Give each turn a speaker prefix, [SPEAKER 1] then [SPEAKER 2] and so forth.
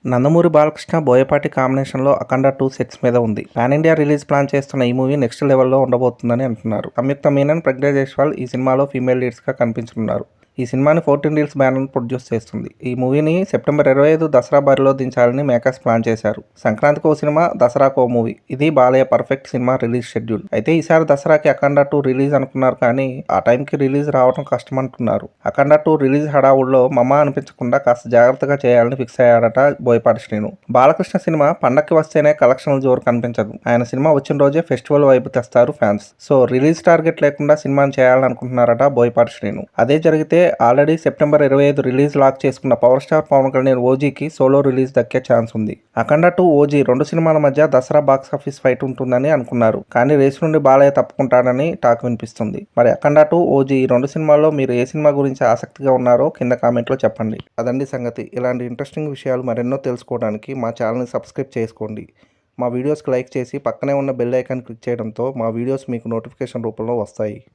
[SPEAKER 1] నందమూరి బాలకృష్ణ బోయపాటి కాంబినేషన్లో అఖండ 2 సెట్స్ మీద ఉంది. పాన్ ఇండియా రిలీజ్ ప్లాన్ చేస్తున్న ఈ మూవీ నెక్స్ట్ లెవెల్లో ఉండబోతుందని అంటున్నారు. సంయుక్త మీనన్, ప్రజ్ఞా జైస్వాల్ ఈ సినిమాలో ఫీమేల్ లీడ్స్గా కనిపించనున్నారు. ఈ సినిమాని 14 రీల్స్ బ్యానర్ ప్రొడ్యూస్ చేస్తుంది. ఈ మూవీని సెప్టెంబర్ 25 దసరా బరిలో దించాలని మేకర్స్ ప్లాన్ చేశారు. సంక్రాంతికి ఓ సినిమా, దసరాకు ఓ మూవీ. ఇది Balayya perfect cinema release schedule. అయితే ఈసారి దసరాకి అఖండ 2 రిలీజ్ అనుకున్నారు కానీ ఆ టైంకి రిలీజ్ రావడం కష్టమంటున్నారు. అఖండ 2 రిలీజ్ హడావుల్లో మమ అనిపించకుండా కాస్త జాగ్రత్తగా చేయాలని ఫిక్స్ అయ్యాడట బోయపాటి శ్రీను. బాలకృష్ణ సినిమా పండక్కి వస్తేనే కలెక్షన్ల జోరు కనిపించదు. ఆయన సినిమా వచ్చిన రోజే ఫెస్టివల్ వైపు తెస్తారు ఫ్యాన్స్. సో రిలీజ్ టార్గెట్ లేకుండా సినిమాని చేయాలనుకుంటున్నారట బోయపాటి శ్రీను. అదే జరిగితే ఆల్రెడీ సెప్టెంబర్ 25 రిలీజ్ లాక్ చేసుకున్న పవర్ స్టార్ పవన్ కళ్యాణ్ ఓజీకి సోలో రిలీజ్ దక్కే ఛాన్స్ ఉంది. అఖండ 2 ఓజీ రెండు సినిమాల మధ్య దసరా బాక్సాఫీస్ ఫైట్ ఉంటుందని అనుకున్నారు. కానీ రేసు నుండి బాలయ్య తప్పుకుంటాడని టాక్ వినిపిస్తుంది. మరి అఖండ 2 ఓజీ ఈ రెండు సినిమాల్లో మీరు ఏ సినిమా గురించి ఆసక్తిగా ఉన్నారో కింద కామెంట్లో చెప్పండి. అదండి సంగతి. ఇలాంటి ఇంట్రెస్టింగ్ విషయాలు మరెన్నో తెలుసుకోవడానికి మా ఛానల్ని సబ్స్క్రైబ్ చేసుకోండి. మా వీడియోస్కి లైక్ చేసి పక్కనే ఉన్న బెల్ ఐకాన్ క్లిక్ చేయడంతో మా వీడియోస్ మీకు నోటిఫికేషన్ రూపంలో వస్తాయి.